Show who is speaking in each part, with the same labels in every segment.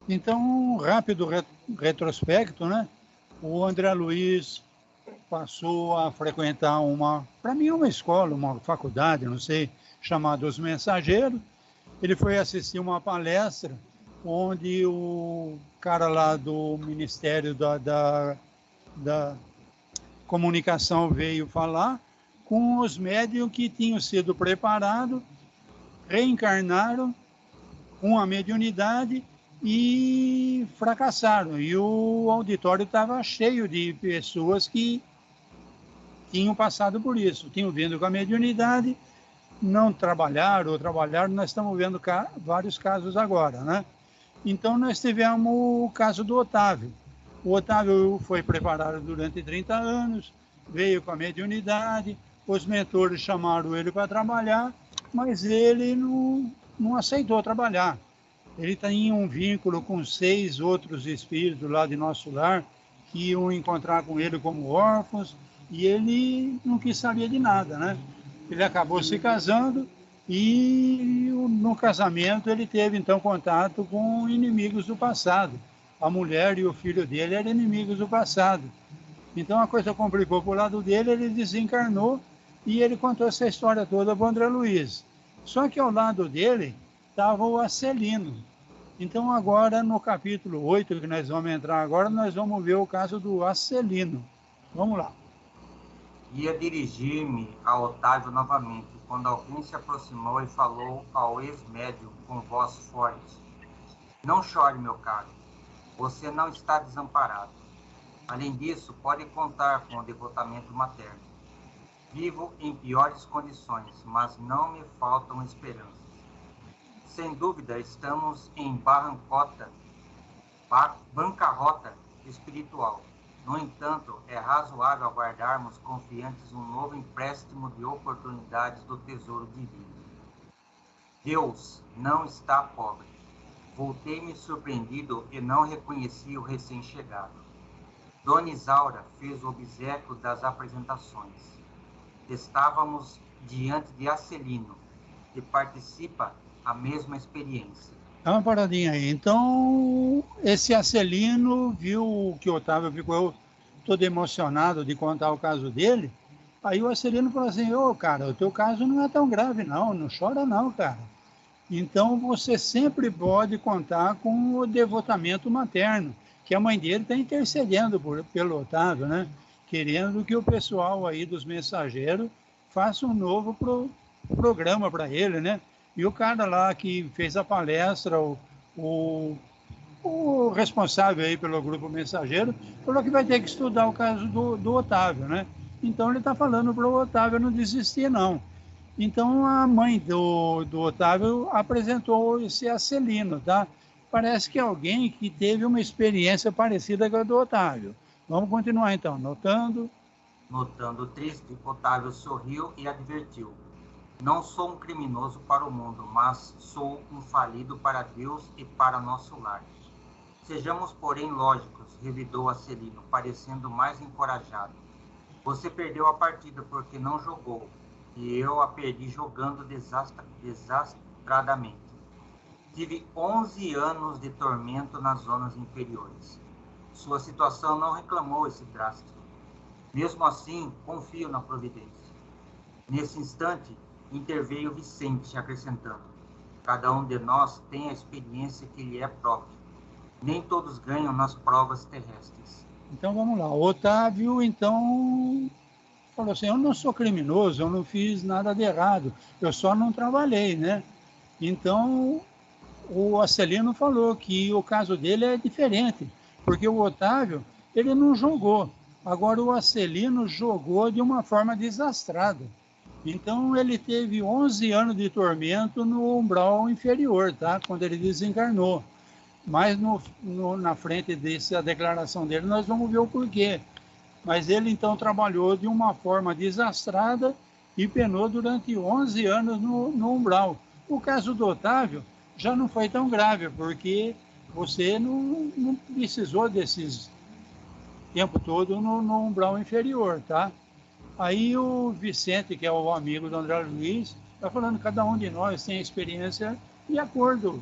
Speaker 1: Então, um rápido retrospecto, né? O André Luiz passou a frequentar para mim, uma escola, uma faculdade, não sei, chamada Os Mensageiros. Ele foi assistir uma palestra onde o cara lá do Ministério da Comunicação veio falar com os médiums que tinham sido preparados, reencarnaram com a mediunidade e fracassaram. E o auditório estava cheio de pessoas que tinham passado por isso, tinham vindo com a mediunidade, não trabalharam ou trabalharam. Nós estamos vendo vários casos agora, né? Então nós tivemos o caso do Otávio. O Otávio foi preparado durante 30 anos, veio com a mediunidade, os mentores chamaram ele para trabalhar, mas ele não aceitou trabalhar. Ele tinha um vínculo com 6 outros espíritos lá de nosso lar, que iam encontrar com ele como órfãos, e ele não quis saber de nada, né? Ele acabou se casando e no casamento ele teve então contato com inimigos do passado. A mulher e o filho dele eram inimigos do passado. Então a coisa complicou para o lado dele, ele desencarnou e ele contou essa história toda para o André Luiz. Só que ao lado dele estava o Acelino. Então agora no capítulo 8, que nós vamos entrar agora, nós vamos ver o caso do Acelino. Vamos lá.
Speaker 2: Ia dirigir-me a Otávio novamente, quando alguém se aproximou e falou ao ex-médium com voz forte: "Não chore, meu caro, você não está desamparado. Além disso, pode contar com o devotamento materno. Vivo em piores condições, mas não me faltam esperanças. Sem dúvida, estamos em bancarrota espiritual. No entanto, é razoável aguardarmos confiantes um novo empréstimo de oportunidades do tesouro divino. Deus não está pobre. Voltei-me surpreendido e não reconheci o recém-chegado. Dona Isaura fez o obséquio das apresentações. Estávamos diante de Acelino, que participa a mesma experiência."
Speaker 1: Dá uma paradinha aí. Então, esse Acelino viu que o Otávio ficou todo emocionado de contar o caso dele. Aí o Acelino falou assim: "Ô, cara, o teu caso não é tão grave não, não chora não, cara. Então você sempre pode contar com o devotamento materno, que a mãe dele está intercedendo pelo Otávio, né? Querendo que o pessoal aí dos mensageiros faça um novo programa para ele, né? E o cara lá que fez a palestra, o responsável aí pelo grupo mensageiro, falou que vai ter que estudar o caso do Otávio, né? Então ele está falando para o Otávio não desistir, não. Então a mãe do Otávio apresentou esse Acelino, tá? Parece que é alguém que teve uma experiência parecida com a do Otávio. Vamos continuar então, notando.
Speaker 2: Notando triste, Otávio sorriu e advertiu: "Não sou um criminoso para o mundo, mas sou um falido para Deus e para nosso lar." "Sejamos, porém, lógicos", revidou Acelino, parecendo mais encorajado. "Você perdeu a partida porque não jogou, e eu a perdi jogando desastradamente. Tive 11 anos de tormento nas zonas inferiores. Sua situação não reclamou esse drástico. Mesmo assim, confio na providência." Nesse instante, interveio Vicente, acrescentando: "Cada um de nós tem a experiência que lhe é própria. Nem todos ganham nas provas terrestres."
Speaker 1: Então vamos lá. O Otávio, então, falou assim: "Eu não sou criminoso, eu não fiz nada de errado, eu só não trabalhei, né?" Então o Acelino falou que o caso dele é diferente, porque o Otávio, ele não jogou. Agora o Acelino jogou de uma forma desastrada. Então ele teve 11 anos de tormento no umbral inferior, tá? Quando ele desencarnou. Mas na frente dessa declaração dele nós vamos ver o porquê. Mas ele então trabalhou de uma forma desastrada e penou durante 11 anos no umbral. O caso do Otávio já não foi tão grave, porque você não precisou desses tempo todo no umbral inferior, tá? Aí o Vicente, que é o amigo do André Luiz, está falando que cada um de nós tem experiência de acordo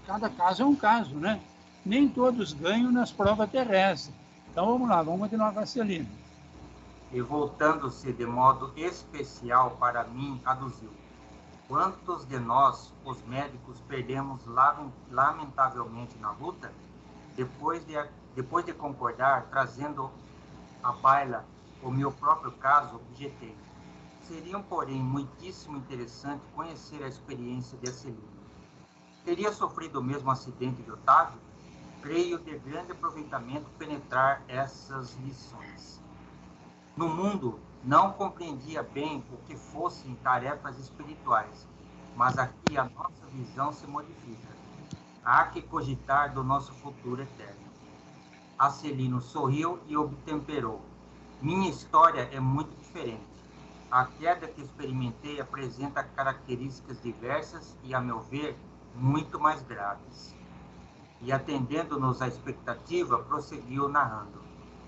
Speaker 1: cada caso é um caso, né? Nem todos ganham nas provas terrestres. Então vamos lá, vamos continuar com a Celina.
Speaker 2: E voltando-se de modo especial para mim, aduziu: quantos de nós, os médicos, perdemos lamentavelmente na luta? Depois de concordar, trazendo à baila o meu próprio caso, objetei: seria, porém, muitíssimo interessante conhecer a experiência de Celina. Teria sofrido o mesmo acidente de Otávio? Creio de grande aproveitamento penetrar essas lições. No mundo, não compreendia bem o que fossem tarefas espirituais, mas aqui a nossa visão se modifica. Há que cogitar do nosso futuro eterno. Acelino sorriu e obtemperou: minha história é muito diferente. A queda que experimentei apresenta características diversas e, a meu ver, muito mais graves. E, atendendo-nos à expectativa, prosseguiu narrando: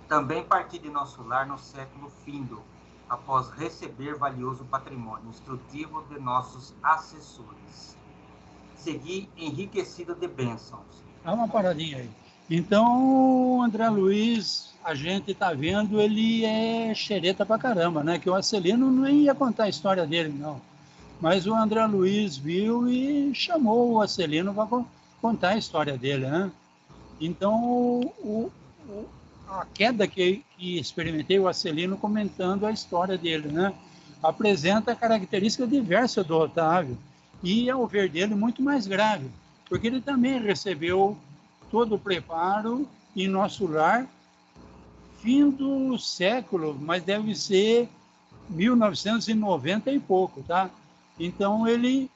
Speaker 2: também parti de nosso lar no século findo, após receber valioso patrimônio instrutivo de nossos assessores. Segui enriquecido de bênçãos.
Speaker 1: Dá uma paradinha aí. Então, o André Luiz, a gente tá vendo, ele é xereta pra caramba, né? Que o Acelino não ia contar a história dele, não. Mas o André Luiz viu e chamou o Acelino para contar a história dele, né? Então, a queda que experimentei, o Acelino comentando a história dele, né? Apresenta características diversas do Otávio e, ao ver dele, muito mais grave, porque ele também recebeu todo o preparo em nosso lar, fim do século, mas deve ser 1990 e pouco, tá? Então, ele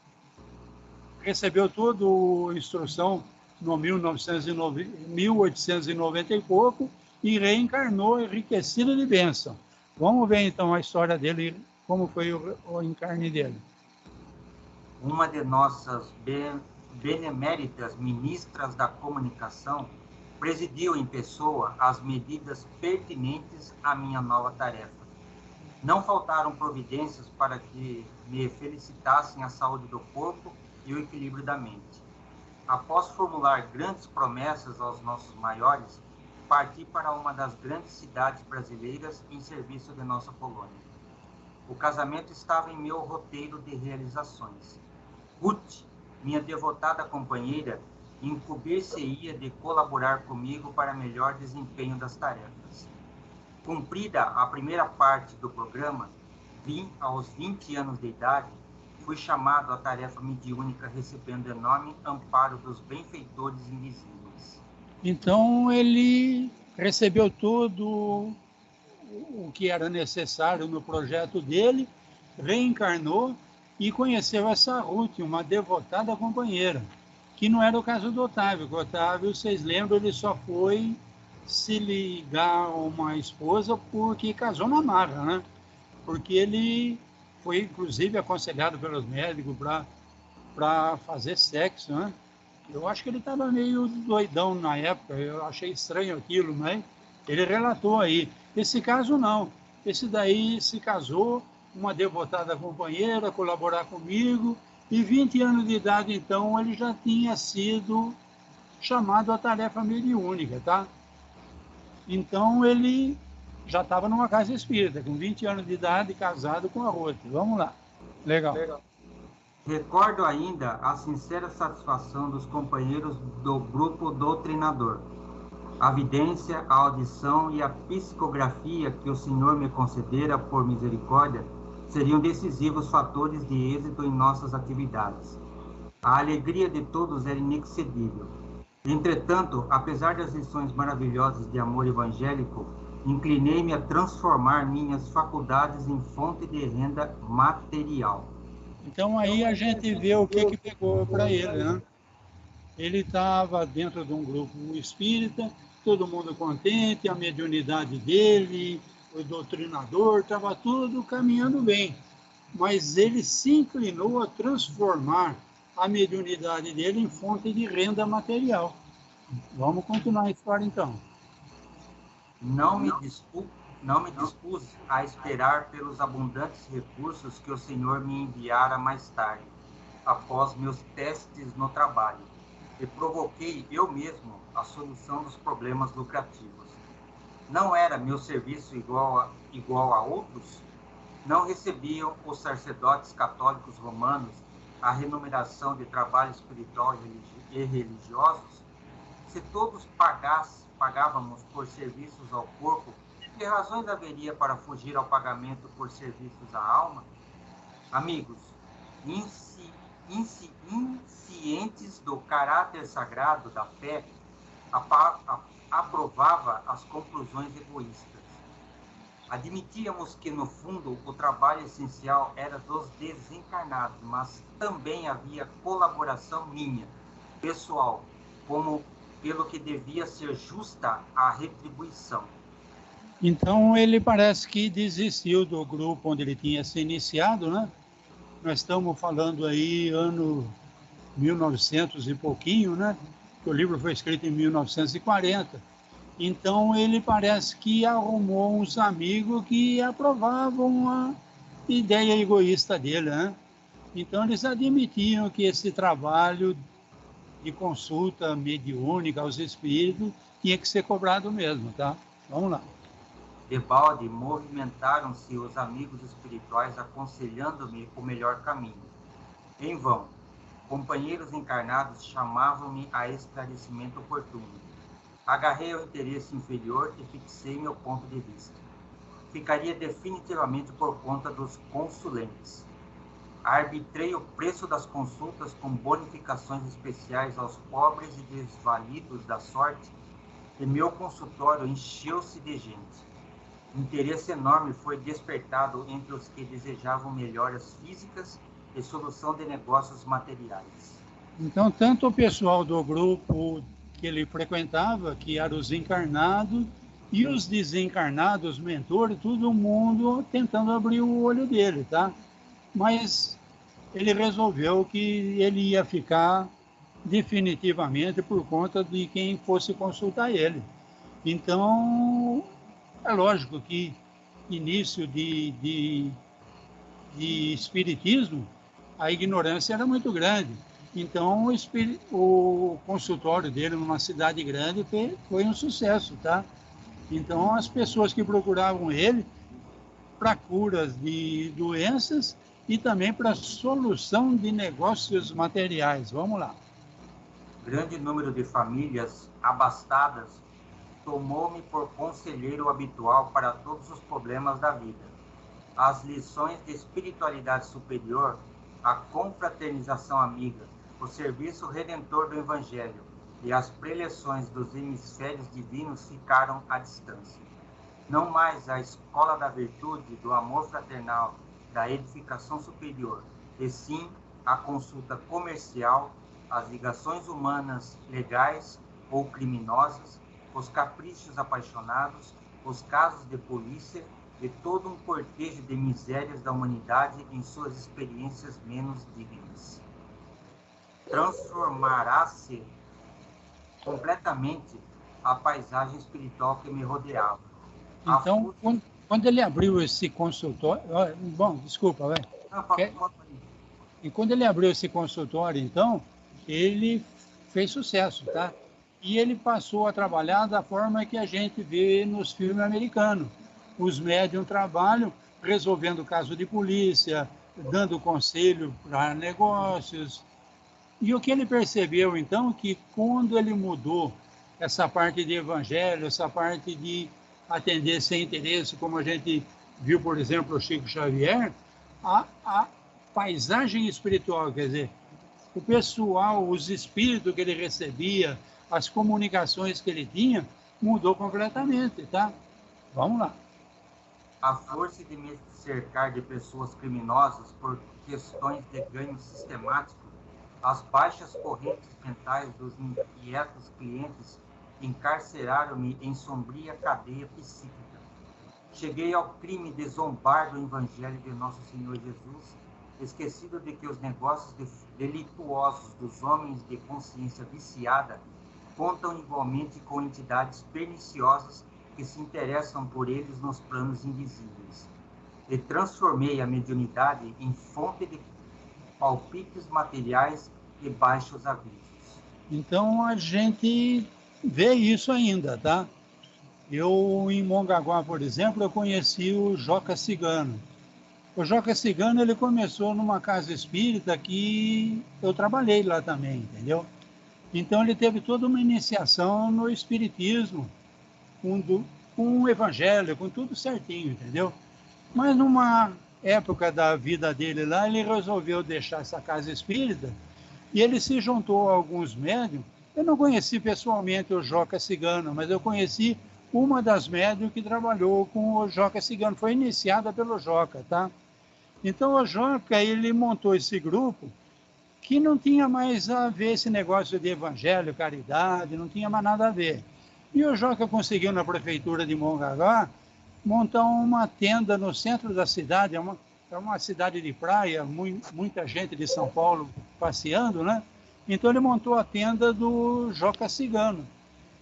Speaker 1: recebeu toda a instrução no 1890 e pouco e reencarnou enriquecido de bênção. Vamos ver, então, a história dele, como foi o encarne dele.
Speaker 2: Uma de nossas beneméritas ministras da comunicação presidiu em pessoa as medidas pertinentes à minha nova tarefa. Não faltaram providências para que me felicitassem a saúde do corpo e o equilíbrio da mente. Após formular grandes promessas aos nossos maiores, parti para uma das grandes cidades brasileiras em serviço de nossa colônia. O casamento estava em meu roteiro de realizações. Ruth, minha devotada companheira, incumbir-se-ia de colaborar comigo para melhor desempenho das tarefas. Cumprida a primeira parte do programa, aos 20 anos de idade, fui chamado à tarefa mediúnica, recebendo enorme amparo dos benfeitores invisíveis.
Speaker 1: Então, ele recebeu tudo o que era necessário no projeto dele, reencarnou e conheceu essa Ruth, uma devotada companheira, que não era o caso do Otávio. O Otávio, vocês lembram, ele só foi se ligar a uma esposa porque casou na marra, né? Porque ele foi, inclusive, aconselhado pelos médicos para fazer sexo, né? Eu acho que ele estava meio doidão na época, eu achei estranho aquilo, mas ele relatou aí. Esse caso não, esse daí se casou, uma devotada companheira, colaborar comigo, e 20 anos de idade, então, ele já tinha sido chamado à tarefa mediúnica, tá? Então, ele já estava numa casa espírita, com 20 anos de idade, casado com a Ruth. Vamos lá. Legal.
Speaker 2: Recordo ainda a sincera satisfação dos companheiros do grupo doutrinador. A vidência, a audição e a psicografia que o Senhor me concedera por misericórdia seriam decisivos fatores de êxito em nossas atividades. A alegria de todos era inexcedível. Entretanto, apesar das lições maravilhosas de amor evangélico, inclinei-me a transformar minhas faculdades em fonte de renda material.
Speaker 1: Então aí a gente vê o que pegou para ele, né? Ele estava dentro de um grupo espírita, todo mundo contente, a mediunidade dele, o doutrinador, estava tudo caminhando bem. Mas ele se inclinou a transformar a mediunidade dele em fonte de renda material. Vamos continuar a história então.
Speaker 2: Não me dispus a esperar pelos abundantes recursos que o Senhor me enviara mais tarde, após meus testes no trabalho. e provoquei eu mesmo a solução dos problemas lucrativos. Não era meu serviço igual a outros? Não recebiam os sacerdotes católicos romanos a remuneração de trabalho espiritual e religiosos? Se todos pagávamos por serviços ao corpo, que razões haveria para fugir ao pagamento por serviços à alma? Amigos, inscientes do caráter sagrado da fé, aprovava as conclusões egoístas. Admitíamos que, no fundo, o trabalho essencial era dos desencarnados, mas também havia colaboração minha, pessoal, como pelo que devia ser justa a retribuição.
Speaker 1: Então, ele parece que desistiu do grupo onde ele tinha se iniciado, né? Nós estamos falando aí ano 1900 e pouquinho, né? O livro foi escrito em 1940. Então, ele parece que arrumou uns amigos que aprovavam a ideia egoísta dele, né? Então, eles admitiam que esse trabalho de consulta mediúnica aos espíritos tinha que ser cobrado mesmo, tá? Vamos lá.
Speaker 2: Debalde movimentaram-se os amigos espirituais aconselhando-me o melhor caminho. Em vão, companheiros encarnados chamavam-me a esclarecimento oportuno. Agarrei ao interesse inferior e fixei meu ponto de vista. Ficaria definitivamente por conta dos consulentes. Arbitrei o preço das consultas com bonificações especiais aos pobres e desvalidos da sorte, e meu consultório encheu-se de gente. Interesse enorme foi despertado entre os que desejavam melhoras físicas e solução de negócios materiais.
Speaker 1: Então, tanto o pessoal do grupo que ele frequentava, que eram os encarnados, e os desencarnados, mentores, todo mundo tentando abrir o olho dele, tá? Mas ele resolveu que ele ia ficar definitivamente por conta de quem fosse consultar ele. Então, é lógico que início de espiritismo, a ignorância era muito grande. Então, o consultório dele numa cidade grande foi um sucesso, tá? Então, as pessoas que procuravam ele para curas de doenças e também para solução de negócios materiais. Vamos lá.
Speaker 2: Grande número de famílias abastadas tomou-me por conselheiro habitual para todos os problemas da vida. As lições de espiritualidade superior, a confraternização amiga, o serviço redentor do Evangelho e as preleções dos hemisférios divinos ficaram à distância. Não mais a escola da virtude, do amor fraternal, da edificação superior, e sim a consulta comercial, as ligações humanas legais ou criminosas, os caprichos apaixonados, os casos de polícia e todo um cortejo de misérias da humanidade em suas experiências menos dignas. Transformará-se completamente a paisagem espiritual que me rodeava.
Speaker 1: Então, quando ele abriu esse consultório... Bom, desculpa, vai. E quando ele abriu esse consultório, então, ele fez sucesso, tá? E ele passou a trabalhar da forma que a gente vê nos filmes americanos. Os médiums trabalham resolvendo caso de polícia, dando conselho para negócios. E o que ele percebeu, então, que quando ele mudou essa parte de evangelho, essa parte de atender sem interesse, como a gente viu, por exemplo, o Chico Xavier, a paisagem espiritual, quer dizer, o pessoal, os espíritos que ele recebia, as comunicações que ele tinha, mudou completamente, tá? Vamos lá.
Speaker 2: A força de me cercar de pessoas criminosas por questões de ganho sistemático, as baixas correntes mentais dos inquietos clientes encarceraram-me em sombria cadeia psíquica. Cheguei ao crime de zombar do Evangelho de Nosso Senhor Jesus, esquecido de que os negócios delituosos dos homens de consciência viciada contam igualmente com entidades perniciosas que se interessam por eles nos planos invisíveis. E transformei a mediunidade em fonte de palpites materiais e baixos avisos.
Speaker 1: Então, a gente vê isso ainda, tá? Eu, em Mongaguá, por exemplo, eu conheci o Joca Cigano. O Joca Cigano, ele começou numa casa espírita que eu trabalhei lá também, entendeu? Então, ele teve toda uma iniciação no espiritismo, com, com o evangelho, com tudo certinho, entendeu? Mas numa época da vida dele lá, ele resolveu deixar essa casa espírita e ele se juntou a alguns médiums. Eu não conheci pessoalmente o Joca Cigano, mas eu conheci uma das médiums que trabalhou com o Joca Cigano. Foi iniciada pelo Joca, tá? Então o Joca, ele montou esse grupo que não tinha mais a ver esse negócio de evangelho, caridade, não tinha mais nada a ver. E o Joca conseguiu, na prefeitura de Mongaguá, montar uma tenda no centro da cidade, é uma cidade de praia, muita gente de São Paulo passeando, né? Então ele montou a tenda do Joca Cigano.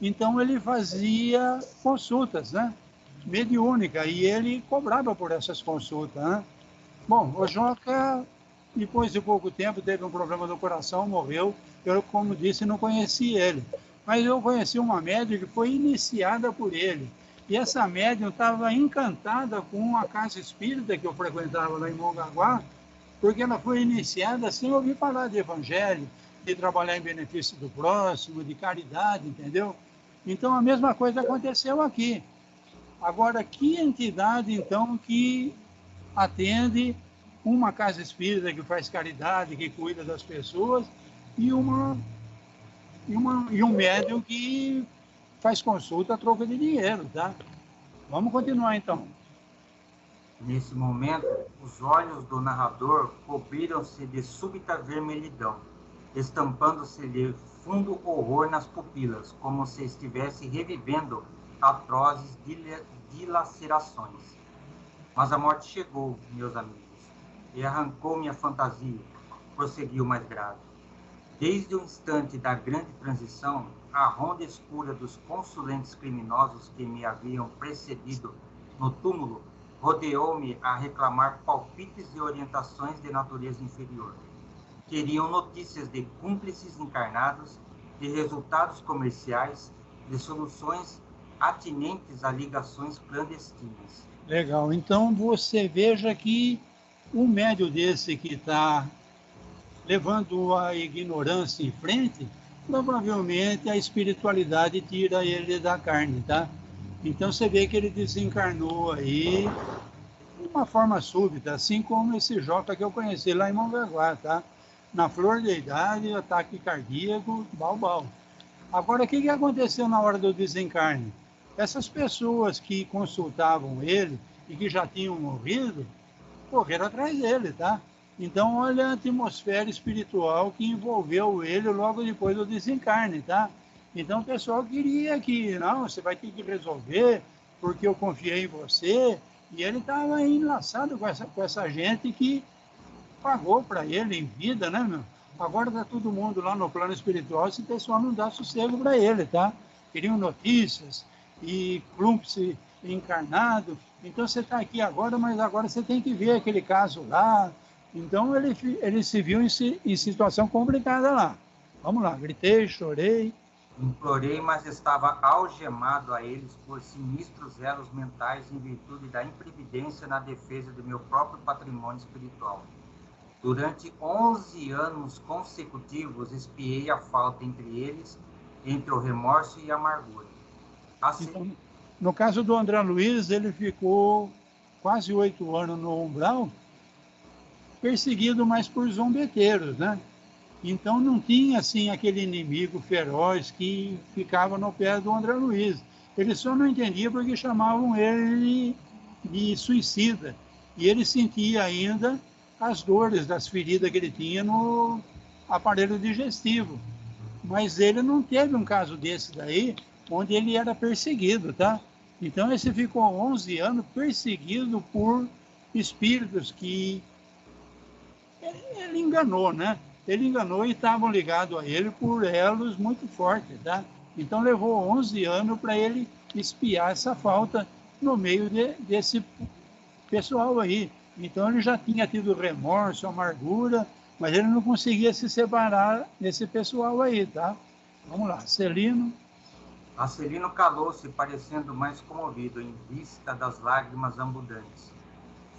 Speaker 1: Então ele fazia consultas, né? Mediúnica, e ele cobrava por essas consultas, né? Bom, o Joca, depois de pouco tempo, teve um problema do coração, morreu. Eu, como disse, não conheci ele. Mas eu conheci uma médium que foi iniciada por ele. E essa médium estava encantada com a casa espírita que eu frequentava lá em Mongaguá, porque ela foi iniciada sem ouvir falar de evangelho, de trabalhar em benefício do próximo, de caridade, entendeu? Então, a mesma coisa aconteceu aqui. Agora, que entidade, então, que atende uma casa espírita que faz caridade, que cuida das pessoas, e, e um médium que faz consulta a troca de dinheiro, tá? Vamos continuar, então.
Speaker 2: Nesse momento, os olhos do narrador cobriram-se de súbita vermelhidão, estampando-se-lhe fundo horror nas pupilas, como se estivesse revivendo atrozes dilacerações. Mas a morte chegou, meus amigos, e arrancou minha fantasia, prosseguiu mais grave. Desde o instante da grande transição, a ronda escura dos consulentes criminosos que me haviam precedido no túmulo rodeou-me a reclamar palpites e orientações de natureza inferior. Queriam notícias de cúmplices encarnados, de resultados comerciais, de soluções atinentes a ligações clandestinas.
Speaker 1: Legal. Então, você veja que um médium desse que está levando a ignorância em frente, provavelmente a espiritualidade tira ele da carne, tá? Então você vê que ele desencarnou aí de uma forma súbita, assim como esse Joca que eu conheci lá em Mongaguá, tá? Na flor da idade, ataque cardíaco, bal. Agora, o que aconteceu na hora do desencarne? Essas pessoas que consultavam ele e que já tinham morrido, correram atrás dele, tá? Então, olha a atmosfera espiritual que envolveu ele logo depois do desencarne, tá? Então, o pessoal queria que, não, você vai ter que resolver, porque eu confiei em você. E ele estava enlaçado com essa gente que pagou para ele em vida, né, meu? Agora está todo mundo lá no plano espiritual, esse pessoal não dá sossego para ele, tá? Queriam notícias e cúmplice encarnado. Então você está aqui agora, mas agora você tem que ver aquele caso lá. Então ele se viu em situação complicada lá. Vamos lá, gritei, chorei.
Speaker 2: Implorei, mas estava algemado a eles por sinistros elos mentais em virtude da imprevidência na defesa do meu próprio patrimônio espiritual. Durante 11 anos consecutivos, espiei a falta entre eles, entre o remorso e a amargura.
Speaker 1: Assim... Então, no caso do André Luiz, ele ficou quase 8 anos no umbral, perseguido mais por zombeteiros, né? Então não tinha assim aquele inimigo feroz que ficava no pé do André Luiz. Ele só não entendia porque chamavam ele de suicida. E ele sentia ainda as dores das feridas que ele tinha no aparelho digestivo. Mas ele não teve um caso desse daí, onde ele era perseguido, tá? Então esse ficou 11 anos perseguido por espíritos que ele enganou, né? Ele enganou e estavam ligados a ele por elos muito fortes, tá? Então levou 11 anos para ele espiar essa falta no meio desse pessoal aí. Então ele já tinha tido remorso, amargura, mas ele não conseguia se separar desse pessoal aí, tá? Vamos lá, Celino.
Speaker 2: Acelino calou-se, parecendo mais comovido em vista das lágrimas abundantes.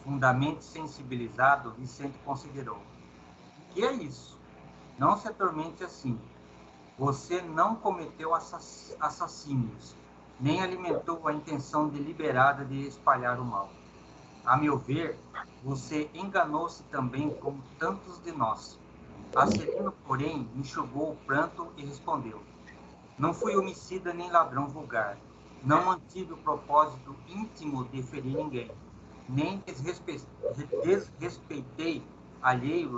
Speaker 2: Fundamente sensibilizado, Vicente considerou: que é isso? Não se atormente assim. Você não cometeu assassínios, nem alimentou a intenção deliberada de espalhar o mal. A meu ver, você enganou-se também como tantos de nós. Acelino, porém, enxugou o pranto e respondeu: não fui homicida nem ladrão vulgar. Não mantive o propósito íntimo de ferir ninguém. Nem desrespeitei alheio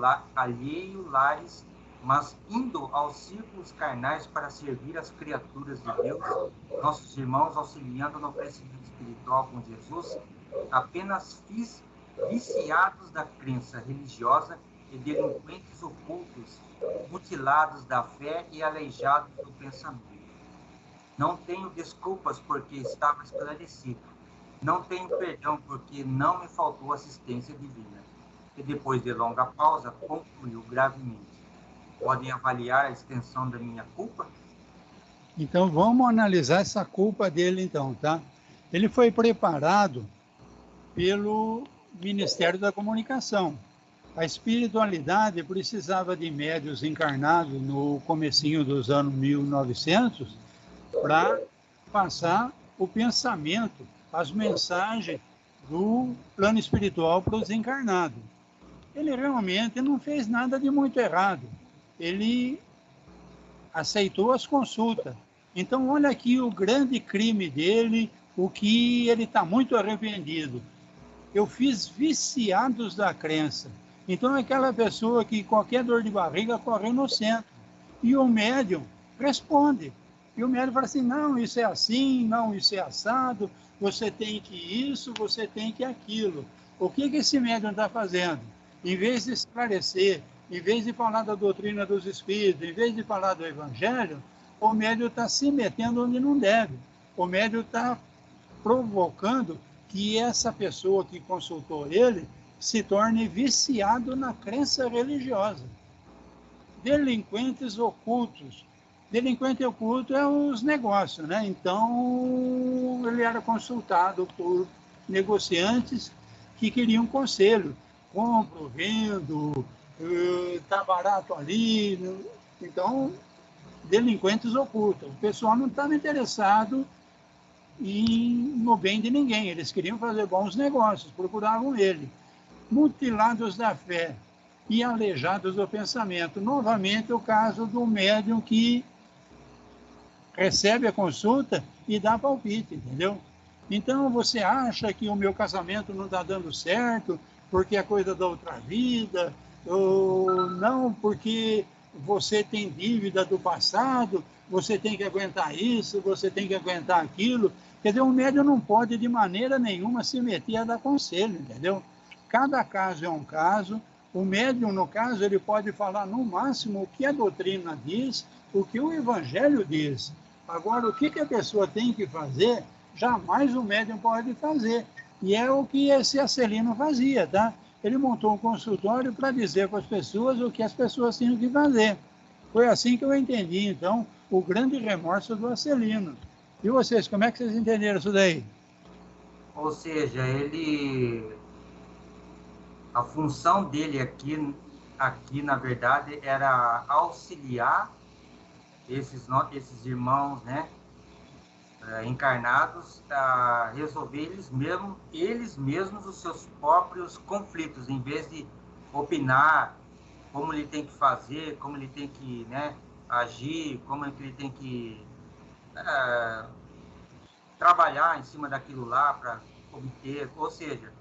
Speaker 2: lares, mas indo aos círculos carnais para servir as criaturas de Deus, nossos irmãos auxiliando no crescimento espiritual com Jesus, apenas fiz viciados da crença religiosa e delinquentes ocultos, mutilados da fé e aleijados do pensamento. Não tenho desculpas porque estava esclarecido. Não tenho perdão porque não me faltou assistência divina. E depois de longa pausa, concluiu gravemente: podem avaliar a extensão da minha culpa?
Speaker 1: Então vamos analisar essa culpa dele então, tá? Ele foi preparado pelo Ministério da Comunicação. A espiritualidade precisava de médiuns encarnados no comecinho dos anos 1900 para passar o pensamento, as mensagens do plano espiritual para os encarnados. Ele realmente não fez nada de muito errado. Ele aceitou as consultas. Então, olha aqui o grande crime dele, o que ele está muito arrependido. Eu fiz viciados da crença. Então, é aquela pessoa que qualquer dor de barriga corre no centro. E o médium responde. E o médium fala assim, não, isso é assim, não, isso é assado, você tem que isso, você tem que aquilo. O que esse médium está fazendo? Em vez de esclarecer, em vez de falar da doutrina dos espíritos, em vez de falar do evangelho, o médium está se metendo onde não deve. O médium está provocando que essa pessoa que consultou ele se torne viciado na crença religiosa. Delinquentes ocultos. Delinquente oculto é os negócios, né? Então, ele era consultado por negociantes que queriam conselho. Compro, vendo, está barato ali. Então, delinquentes ocultos. O pessoal não estava interessado no bem de ninguém. Eles queriam fazer bons negócios, procuravam ele. Mutilados da fé e aleijados do pensamento. Novamente, o caso do médium que recebe a consulta e dá palpite, entendeu? Então, você acha que o meu casamento não está dando certo porque é coisa da outra vida, ou não porque você tem dívida do passado, você tem que aguentar isso, você tem que aguentar aquilo. Quer dizer, o médium não pode de maneira nenhuma se meter a dar conselho, entendeu? Cada caso é um caso. O médium, no caso, ele pode falar no máximo o que a doutrina diz, o que o evangelho diz. Agora, o que a pessoa tem que fazer, jamais o médium pode fazer. E é o que esse Acelino fazia, tá? Ele montou um consultório para dizer para as pessoas o que as pessoas tinham que fazer. Foi assim que eu entendi, então, o grande remorso do Acelino. E vocês, como é que vocês entenderam isso daí?
Speaker 2: Ou seja, a função dele aqui na verdade, era auxiliar esses irmãos, né, encarnados, a resolver eles mesmos os seus próprios conflitos, em vez de opinar como ele tem que fazer, como ele tem que, né, agir, como ele tem que trabalhar em cima daquilo lá para obter, ou seja,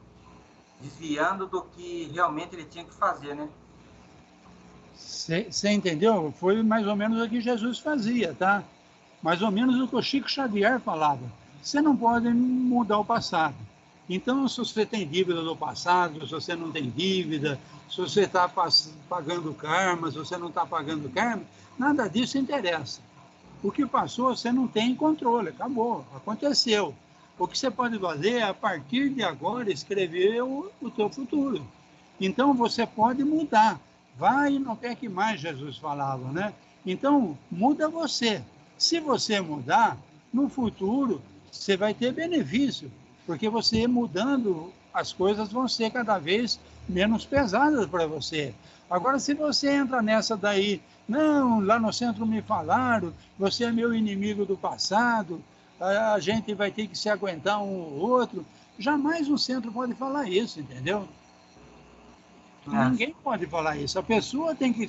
Speaker 2: desviando do que realmente ele tinha que fazer, né?
Speaker 1: Você entendeu? Foi mais ou menos o que Jesus fazia, tá? Mais ou menos o que o Chico Xavier falava. Você não pode mudar o passado. Então, se você tem dívida do passado, se você não tem dívida, se você está pagando karma, se você não está pagando karma, nada disso interessa. O que passou, você não tem controle, acabou, aconteceu. O que você pode fazer é, a partir de agora, escrever o teu futuro. Então, você pode mudar. Vai e não peque mais, Jesus falava, né? Então, muda você. Se você mudar, no futuro, você vai ter benefício, porque você mudando, as coisas vão ser cada vez menos pesadas para você. Agora, se você entra nessa daí, não, lá no centro me falaram, você é meu inimigo do passado, a gente vai ter que se aguentar um ou outro, jamais um centro pode falar isso, entendeu? Ninguém pode falar isso. A pessoa tem que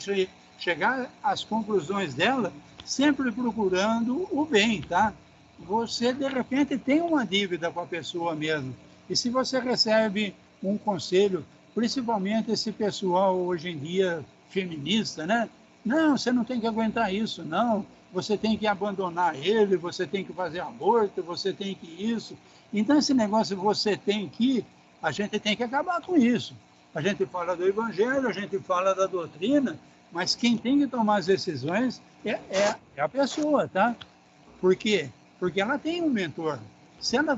Speaker 1: chegar às conclusões dela, sempre procurando o bem, tá? Você, de repente, tem uma dívida com a pessoa mesmo. E se você recebe um conselho, principalmente esse pessoal hoje em dia feminista, né? Não, você não tem que aguentar isso, não. Você tem que abandonar ele, você tem que fazer aborto, você tem que isso. Então, esse negócio você tem que, a gente tem que acabar com isso. A gente fala do evangelho, a gente fala da doutrina, mas quem tem que tomar as decisões é a pessoa, tá? Por quê? Porque ela tem um mentor. Se ela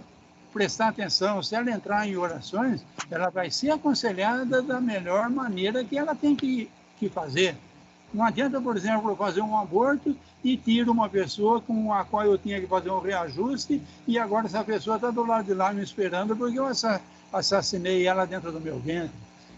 Speaker 1: prestar atenção, se ela entrar em orações, ela vai ser aconselhada da melhor maneira que ela tem que fazer. Não adianta, por exemplo, eu fazer um aborto e tiro uma pessoa com a qual eu tinha que fazer um reajuste e agora essa pessoa está do lado de lá me esperando porque eu assassinei ela dentro do meu ventre.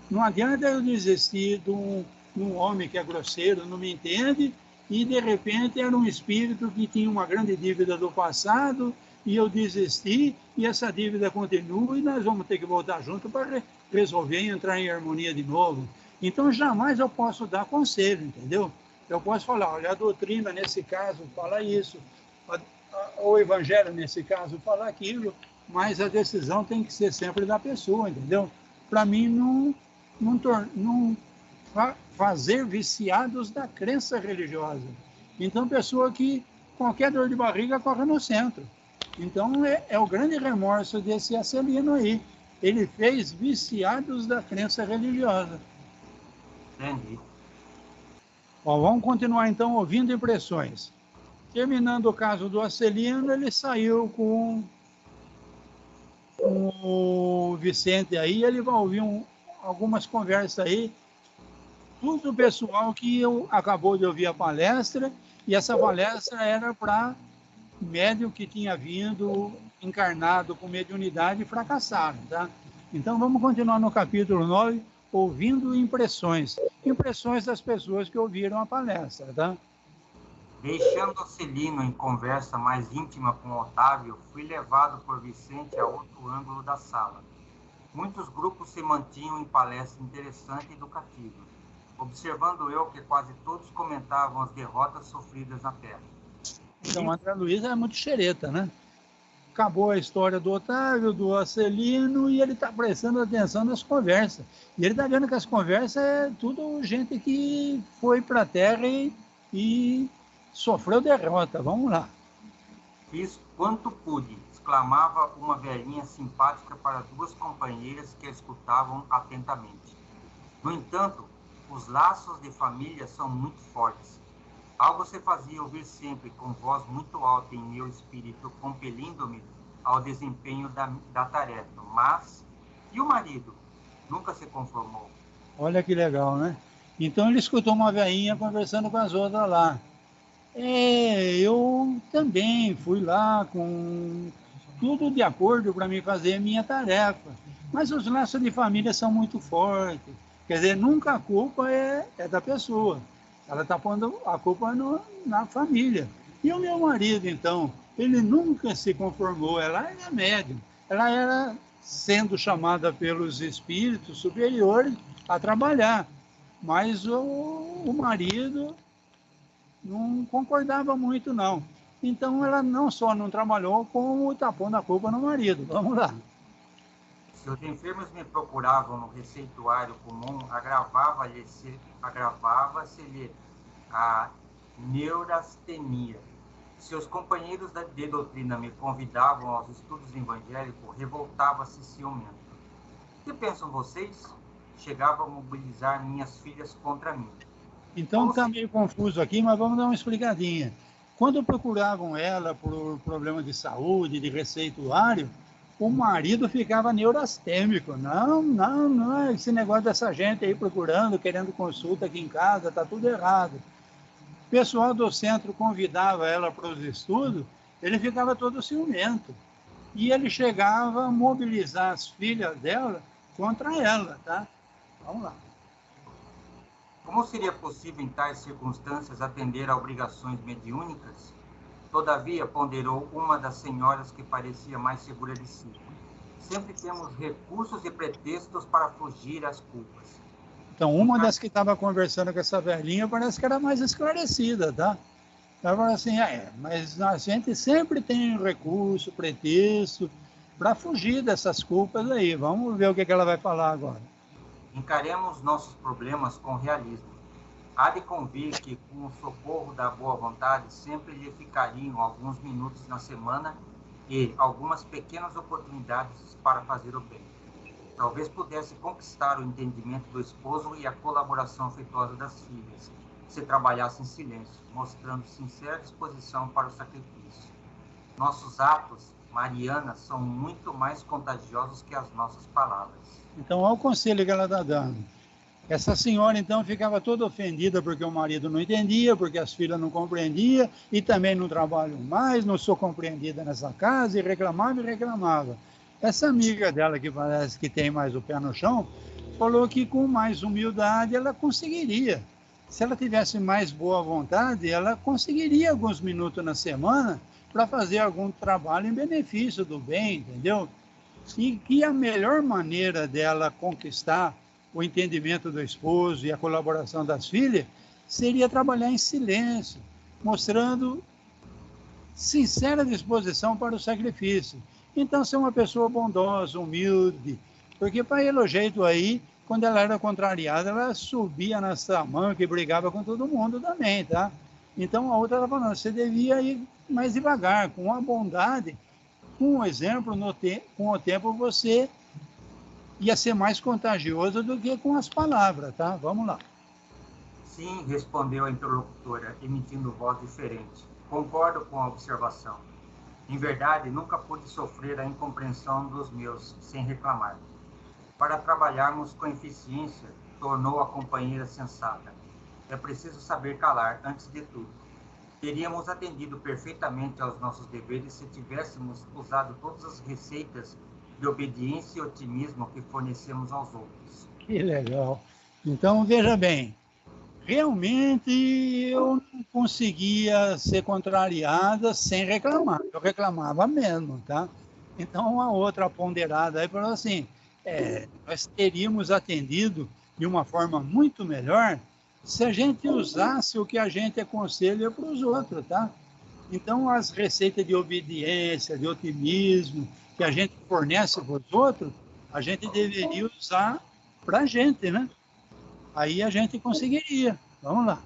Speaker 1: Não adianta eu desistir de um homem que é grosseiro, não me entende, e de repente era um espírito que tinha uma grande dívida do passado e eu desisti e essa dívida continua e nós vamos ter que voltar junto para resolver e entrar em harmonia de novo. Então, jamais eu posso dar conselho, entendeu? Eu posso falar, olha, a doutrina, nesse caso, fala isso, o evangelho, nesse caso, fala aquilo, mas a decisão tem que ser sempre da pessoa, entendeu? Para mim, não fazer viciados da crença religiosa. Então, pessoa que qualquer dor de barriga corre no centro. Então, é o grande remorso desse Acelino aí. Ele fez viciados da crença religiosa.
Speaker 2: Entendi.
Speaker 1: Bom, vamos continuar então ouvindo impressões. Terminando o caso do Acelino, ele saiu com o Vicente aí, ele vai ouvir algumas conversas aí, tudo pessoal que acabou de ouvir a palestra, e essa palestra era para médium que tinha vindo encarnado com mediunidade e fracassaram, tá? Então vamos continuar no capítulo 9, ouvindo impressões das pessoas que ouviram a palestra, tá?
Speaker 2: Deixando Acelino em conversa mais íntima com Otávio, fui levado por Vicente a outro ângulo da sala. Muitos grupos se mantinham em palestra interessante e educativa, observando eu que quase todos comentavam as derrotas sofridas na Terra.
Speaker 1: Então, o André Luiz é muito xereta, né? Acabou a história do Otávio, do Acelino, e ele está prestando atenção nas conversas. E ele está vendo que as conversas é tudo gente que foi para a Terra e sofreu derrota. Vamos lá.
Speaker 2: Fiz quanto pude, exclamava uma velhinha simpática para duas companheiras que a escutavam atentamente. No entanto, os laços de família são muito fortes. Algo se fazia ouvir sempre com voz muito alta em meu espírito, compelindo-me ao desempenho da tarefa. Mas, e o marido? Nunca se conformou.
Speaker 1: Olha que legal, né? Então ele escutou uma velhinha conversando com as outras lá. Eu também fui lá com tudo de acordo para mim fazer a minha tarefa. Mas os laços de família são muito fortes. Quer dizer, nunca a culpa é da pessoa. Ela está pondo a culpa na família. E o meu marido, então, ele nunca se conformou. Ela era médium. Ela era sendo chamada pelos espíritos superiores a trabalhar. Mas o marido não concordava muito, não. Então, ela não só não trabalhou, como está pondo a culpa no marido. Vamos lá.
Speaker 2: Se os enfermos me procuravam no receituário comum, agravava-se-lhe a neurastenia. Se os companheiros de doutrina me convidavam aos estudos evangélicos, revoltava-se ciumento. O que pensam vocês? Chegava a mobilizar minhas filhas contra mim.
Speaker 1: Então está meio confuso aqui, mas vamos dar uma explicadinha. Quando procuravam ela por problema de saúde, de receituário, o marido ficava neurastêmico. Não, esse negócio dessa gente aí procurando, querendo consulta aqui em casa, está tudo errado. O pessoal do centro convidava ela para os estudos, ele ficava todo ciumento. E ele chegava a mobilizar as filhas dela contra ela, tá? Vamos lá.
Speaker 2: Como seria possível, em tais circunstâncias, atender a obrigações mediúnicas? Todavia, ponderou uma das senhoras que parecia mais segura de si. Sempre temos recursos e pretextos para fugir às culpas.
Speaker 1: Então, uma das que estava conversando com essa velhinha parece que era mais esclarecida, tá? Ela falou assim, mas a gente sempre tem recurso, pretexto, para fugir dessas culpas aí. Vamos ver o que ela vai falar agora.
Speaker 2: Encaremos nossos problemas com realismo. Há de convir que, com o socorro da boa vontade, sempre lhe ficariam alguns minutos na semana e algumas pequenas oportunidades para fazer o bem. Talvez pudesse conquistar o entendimento do esposo e a colaboração afetuosa das filhas, se trabalhasse em silêncio, mostrando sincera disposição para o sacrifício. Nossos atos, Mariana, são muito mais contagiosos que as nossas palavras.
Speaker 1: Então, olha o conselho que ela está dando. Essa senhora, então, ficava toda ofendida porque o marido não entendia, porque as filhas não compreendiam, e também não trabalham mais, não sou compreendida nessa casa, e reclamava. Essa amiga dela, que parece que tem mais o pé no chão, falou que com mais humildade ela conseguiria. Se ela tivesse mais boa vontade, ela conseguiria alguns minutos na semana para fazer algum trabalho em benefício do bem, entendeu? E que a melhor maneira dela conquistar o entendimento do esposo e a colaboração das filhas seria trabalhar em silêncio, mostrando sincera disposição para o sacrifício. Então, ser uma pessoa bondosa, humilde, porque para ele o jeito aí, quando ela era contrariada, ela subia na tamanca e brigava com todo mundo também, tá? Então, a outra estava falando, você devia ir mais devagar, com a bondade, com o exemplo, com o tempo você ia ser mais contagioso do que com as palavras, tá? Vamos lá.
Speaker 2: Sim, respondeu a interlocutora, emitindo voz diferente. Concordo com a observação. Em verdade, nunca pude sofrer a incompreensão dos meus, sem reclamar. Para trabalharmos com eficiência, tornou a companheira sensata. É preciso saber calar, antes de tudo. Teríamos atendido perfeitamente aos nossos deveres se tivéssemos usado todas as receitas de obediência e otimismo que fornecemos aos outros.
Speaker 1: Que legal. Então, veja bem, realmente eu não conseguia ser contrariada sem reclamar. Eu reclamava mesmo, tá? Então, a outra ponderada aí falou assim, nós teríamos atendido de uma forma muito melhor se a gente usasse o que a gente aconselha para os outros, tá? Então, as receitas de obediência, de otimismo, que a gente fornece para os outros, a gente deveria usar para a gente, né? Aí a gente conseguiria. Vamos lá.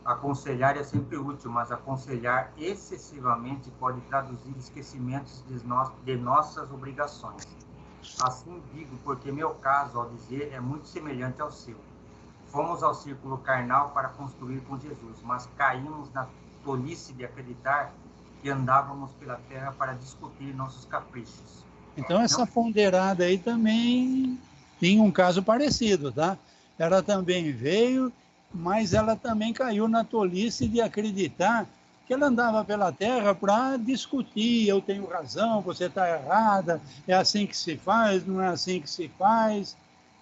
Speaker 2: Aconselhar é sempre útil, mas aconselhar excessivamente pode traduzir esquecimentos de nossas obrigações. Assim digo, porque meu caso, ao dizer, é muito semelhante ao seu. Fomos ao círculo carnal para construir com Jesus, mas caímos na tolice de acreditar que andávamos pela terra para discutir nossos caprichos.
Speaker 1: Então, essa ponderada aí também tinha um caso parecido, tá? Ela também veio, mas ela também caiu na tolice de acreditar que ela andava pela terra para discutir, eu tenho razão, você está errada, é assim que se faz, não é assim que se faz.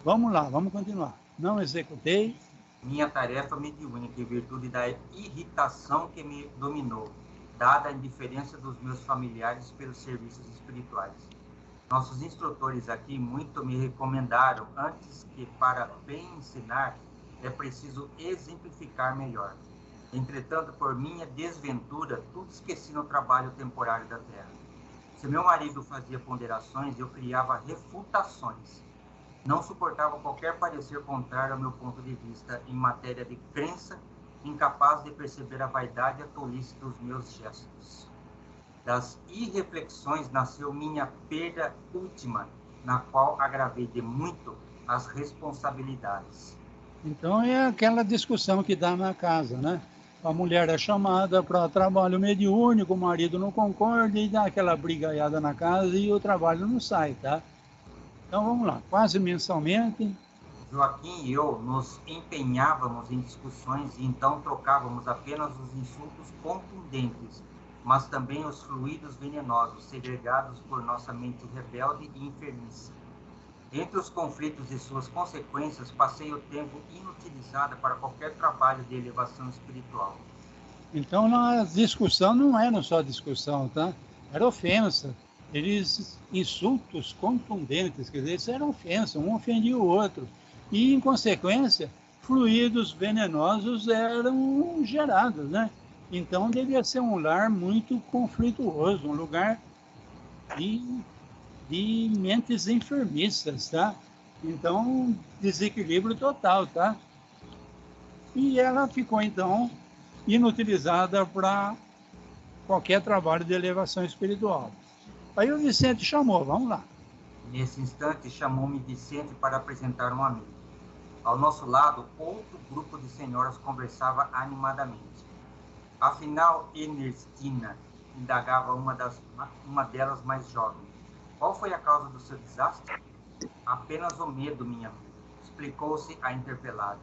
Speaker 1: Vamos lá, vamos continuar. Não executei.
Speaker 2: Minha tarefa mediúnica em virtude da irritação que me dominou, dada a indiferença dos meus familiares pelos serviços espirituais. Nossos instrutores aqui muito me recomendaram, antes que para bem ensinar, é preciso exemplificar melhor. Entretanto, por minha desventura, tudo esqueci no trabalho temporário da terra. Se meu marido fazia ponderações, eu criava refutações. Não suportava qualquer parecer contrário ao meu ponto de vista em matéria de crença, incapaz de perceber a vaidade e a tolice dos meus gestos. Das irreflexões nasceu minha perda última, na qual agravei de muito as responsabilidades.
Speaker 1: Então é aquela discussão que dá na casa, né? A mulher é chamada para trabalho mediúnico, o marido não concorda e dá aquela brigaiada na casa e o trabalho não sai, tá? Então vamos lá, quase mensalmente.
Speaker 2: Joaquim e eu nos empenhávamos em discussões e então trocávamos apenas os insultos contundentes, mas também os fluidos venenosos segregados por nossa mente rebelde e enfermiça. Entre os conflitos e suas consequências, passei o tempo inutilizado para qualquer trabalho de elevação espiritual.
Speaker 1: Então, a discussão não era só discussão, tá? Era ofensa. Eles, insultos contundentes, quer dizer, isso era ofensa, um ofendia o outro. E, em consequência, fluidos venenosos eram gerados, né? Então, devia ser um lar muito conflituoso, um lugar de mentes enfermiças, tá? Então, desequilíbrio total, tá? E ela ficou, então, inutilizada para qualquer trabalho de elevação espiritual. Aí o Vicente chamou, vamos lá.
Speaker 2: Nesse instante, chamou-me Vicente para apresentar um amigo. Ao nosso lado, outro grupo de senhoras conversava animadamente. Afinal, Ernestina, indagava uma delas mais jovem. Qual foi a causa do seu desastre? Apenas o medo, minha amiga, explicou-se a interpelada.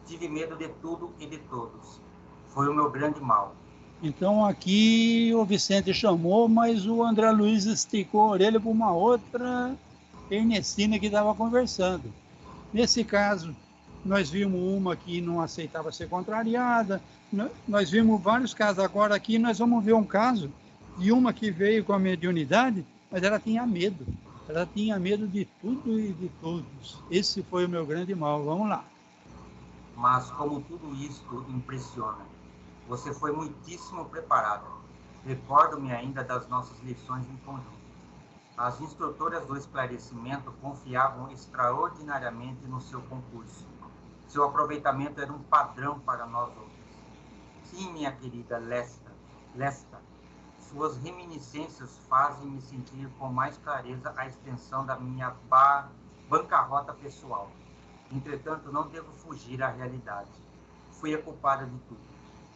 Speaker 2: Tive medo de tudo e de todos. Foi o meu grande mal.
Speaker 1: Então aqui o Vicente chamou, mas o André Luiz esticou a orelha para uma outra Ernestina que estava conversando. Nesse caso, nós vimos uma que não aceitava ser contrariada, nós vimos vários casos. Agora aqui nós vamos ver um caso de uma que veio com a mediunidade, mas ela tinha medo. Ela tinha medo de tudo e de todos. Esse foi o meu grande mal. Vamos lá.
Speaker 2: Mas como tudo isto impressiona, você foi muitíssimo preparada. Recordo-me ainda das nossas lições em conjunto. As instrutoras do esclarecimento confiavam extraordinariamente no seu concurso. Seu aproveitamento era um padrão para nós outros. Sim, minha querida Lesta, suas reminiscências fazem-me sentir com mais clareza a extensão da minha bancarrota pessoal. Entretanto, não devo fugir à realidade. Fui a culpada de tudo.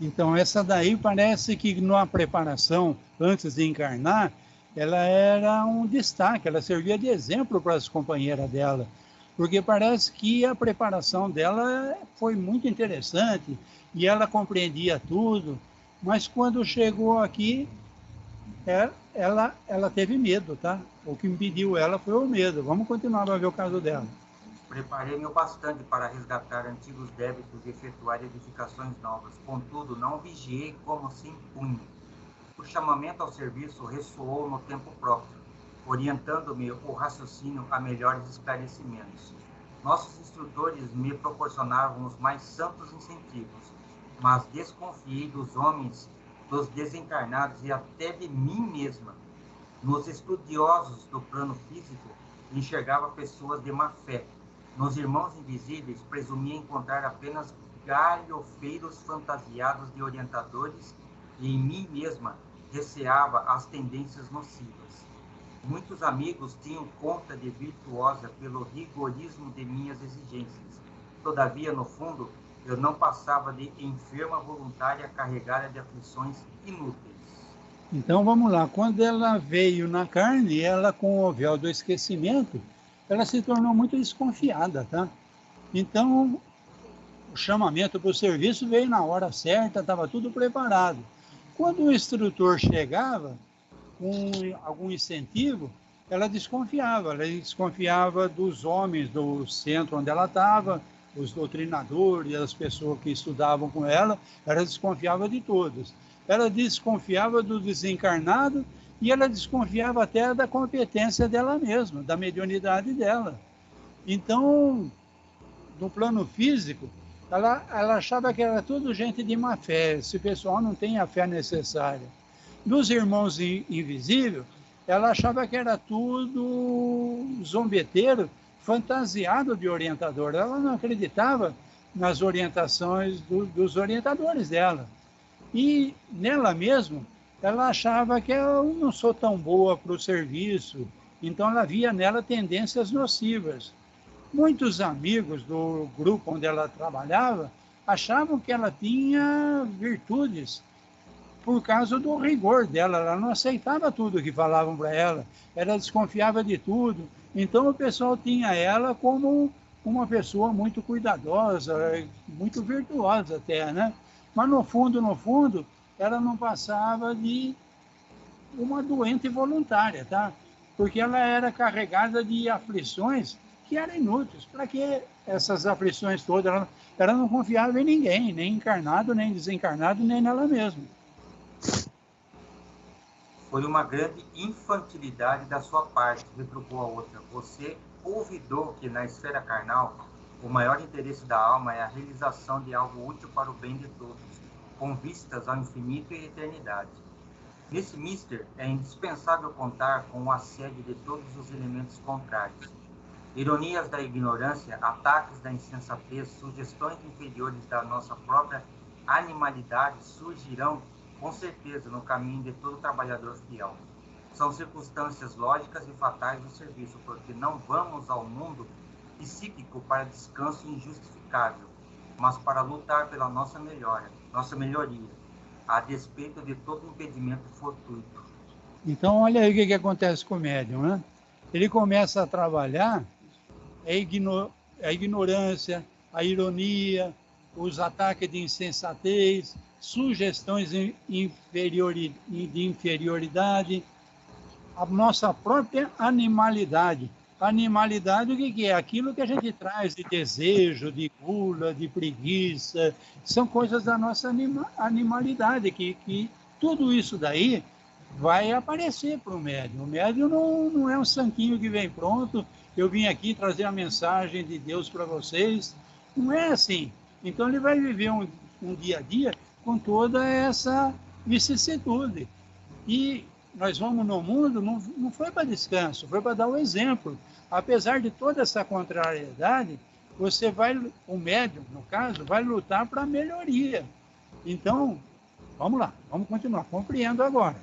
Speaker 1: Então, essa daí parece que na preparação, antes de encarnar, ela era um destaque, ela servia de exemplo para as companheiras dela, porque parece que a preparação dela foi muito interessante e ela compreendia tudo, mas quando chegou aqui, ela teve medo, tá? O que impediu ela foi o medo. Vamos continuar a ver o caso dela.
Speaker 2: Preparei-me o bastante para resgatar antigos débitos e efetuar edificações novas. Contudo, não vigiei como se impunha. O chamamento ao serviço ressoou no tempo próprio, orientando-me o raciocínio a melhores esclarecimentos. Nossos instrutores me proporcionavam os mais santos incentivos, mas desconfiei dos homens, dos desencarnados e até de mim mesma. Nos estudiosos do plano físico, enxergava pessoas de má fé. Nos irmãos invisíveis, presumia encontrar apenas galhofeiros fantasiados de orientadores e em mim mesma receava as tendências nocivas. Muitos amigos tinham conta de virtuosa pelo rigorismo de minhas exigências. Todavia, no fundo, eu não passava de enferma voluntária carregada de aflições inúteis.
Speaker 1: Então vamos lá, quando ela veio na carne, ela com o véu do esquecimento, ela se tornou muito desconfiada, tá? Então, o chamamento para o serviço veio na hora certa, estava tudo preparado. Quando o instrutor chegava com algum incentivo, ela desconfiava dos homens do centro onde ela estava, os doutrinadores, as pessoas que estudavam com ela desconfiava de todos. Ela desconfiava do desencarnado e ela desconfiava até da competência dela mesma, da mediunidade dela. Então, no plano físico, ela achava que era tudo gente de má fé, esse pessoal não tem a fé necessária. Dos irmãos invisíveis, ela achava que era tudo zombeteiro, fantasiado de orientador. Ela não acreditava nas orientações dos orientadores dela. E nela mesma, ela achava que eu não sou tão boa para o serviço, então ela via nela tendências nocivas. Muitos amigos do grupo onde ela trabalhava achavam que ela tinha virtudes por causa do rigor dela. Ela não aceitava tudo que falavam para ela, ela desconfiava de tudo. Então o pessoal tinha ela como uma pessoa muito cuidadosa, muito virtuosa até, né? Mas no fundo, ela não passava de uma doente voluntária, tá? Porque ela era carregada de aflições que eram inúteis. Para que essas aflições todas? Ela não confiava em ninguém, nem encarnado, nem desencarnado, nem nela mesma.
Speaker 2: Foi uma grande infantilidade da sua parte, retrucou a outra. Você olvidou que na esfera carnal o maior interesse da alma é a realização de algo útil para o bem de todos, com vistas ao infinito e à eternidade. Nesse mister é indispensável contar com o assédio de todos os elementos contrários. Ironias da ignorância, ataques da insensatez, sugestões inferiores da nossa própria animalidade surgirão com certeza no caminho de todo trabalhador fiel. São circunstâncias lógicas e fatais do serviço, porque não vamos ao mundo psíquico para descanso injustificável, mas para lutar pela nossa melhoria, a despeito de todo impedimento fortuito.
Speaker 1: Então, olha aí o que acontece com o médium, né? Ele começa a trabalhar a ignorância, a ironia, os ataques de insensatez, sugestões de inferioridade, a nossa própria animalidade. Animalidade, o que é? Aquilo que a gente traz de desejo, de gula, de preguiça, são coisas da nossa animalidade, que tudo isso daí vai aparecer para o médium. O médium não é um santinho que vem pronto, eu vim aqui trazer a mensagem de Deus para vocês. Não é assim. Então ele vai viver um dia a dia com toda essa vicissitude. E nós vamos no mundo, não foi para descanso, foi para dar o exemplo. Apesar de toda essa contrariedade, o médium, no caso, vai lutar para a melhoria. Então, vamos lá, vamos continuar. Compreendo agora.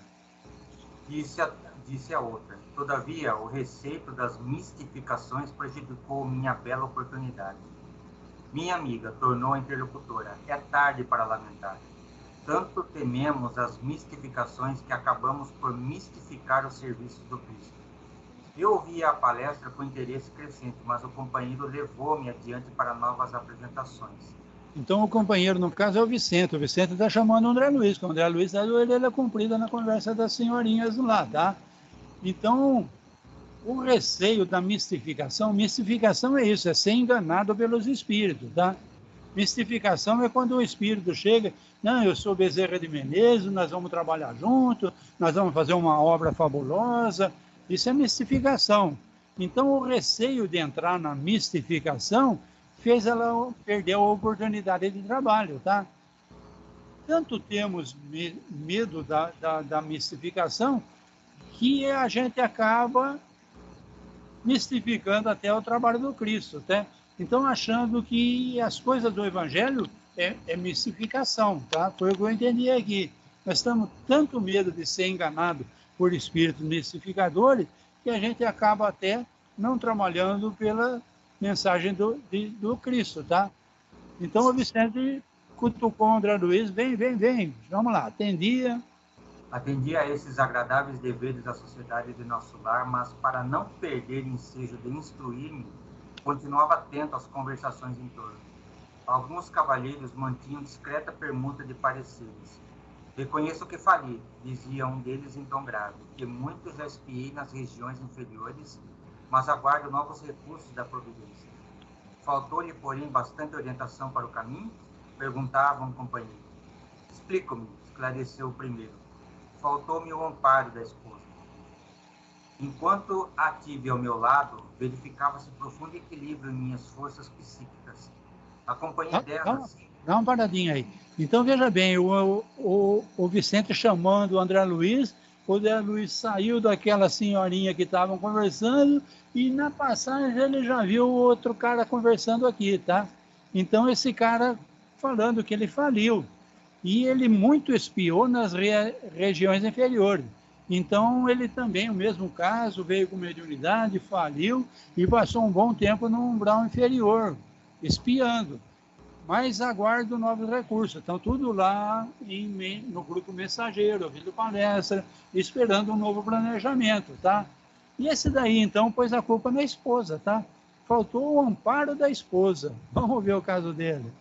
Speaker 2: Disse a outra. Todavia, o receito das mistificações prejudicou minha bela oportunidade. Minha amiga, tornou a interlocutora, é tarde para lamentar. Tanto tememos as mistificações que acabamos por mistificar os serviços do Cristo. Eu ouvi a palestra com interesse crescente, mas o companheiro levou-me adiante para novas apresentações.
Speaker 1: Então, o companheiro, no caso, é o Vicente. O Vicente está chamando o André Luiz, porque o André Luiz dá a orelha comprida na conversa das senhorinhas lá, tá? Então, o receio da mistificação é isso, é ser enganado pelos espíritos, tá? Mistificação é quando o espírito chega, não, eu sou Bezerra de Menezes, nós vamos trabalhar junto, nós vamos fazer uma obra fabulosa, isso é mistificação. Então, o receio de entrar na mistificação fez ela perder a oportunidade de trabalho, tá? Tanto temos medo da mistificação que a gente acaba mistificando até o trabalho do Cristo, tá? Então, achando que as coisas do Evangelho é mistificação, tá? Foi o que eu entendi aqui. Nós estamos tanto medo de ser enganado por espíritos mistificadores que a gente acaba até não trabalhando pela mensagem do Cristo, tá? Então, o Vicente cutucou o André Luiz, vem, vamos lá, atendia
Speaker 2: a esses agradáveis deveres da sociedade de nosso lar, mas para não perder ensejo de instruir-me, continuava atento às conversações em torno. Alguns cavalheiros mantinham discreta permuta de pareceres. Reconheço que falhei, dizia um deles em tom grave, que muito já espiei nas regiões inferiores, mas aguardo novos recursos da providência. Faltou-lhe, porém, bastante orientação para o caminho? Perguntava um companheiro. Explico-me, esclareceu o primeiro. Faltou-me o amparo da esposa. Enquanto a tive ao meu lado, verificava-se profundo equilíbrio em minhas forças psíquicas. A companhia dela...
Speaker 1: Dá uma paradinha aí. Então, veja bem, o Vicente chamando o André Luiz saiu daquela senhorinha que estavam conversando e na passagem ele já viu o outro cara conversando aqui, tá? Então, esse cara falando que ele faliu. E ele muito espiou nas regiões inferiores. Então, ele também, o mesmo caso, veio com mediunidade, faliu e passou um bom tempo no umbral inferior, espiando. Mas aguardo novos recursos. Então, tudo lá no grupo mensageiro, ouvindo palestra, esperando um novo planejamento, tá? E esse daí, então, pôs a culpa na esposa, tá? faltou o amparo da esposa. Vamos ver o caso dele.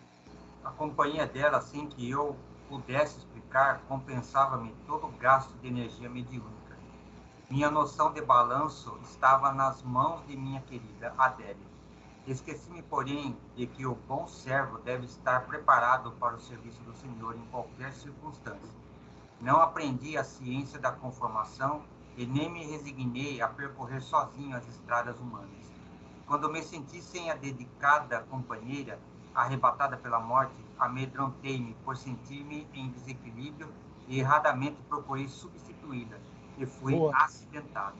Speaker 2: A companhia dela, sem que eu pudesse explicar, compensava-me todo o gasto de energia mediúnica. Minha noção de balanço estava nas mãos de minha querida Adélia. Esqueci-me, porém, de que o bom servo deve estar preparado para o serviço do Senhor em qualquer circunstância. Não aprendi a ciência da conformação e nem me resignei a percorrer sozinho as estradas humanas. Quando me senti sem a dedicada companheira, arrebatada pela morte, amedrontei-me por sentir-me em desequilíbrio e erradamente procurei substituí-la e fui acidentado.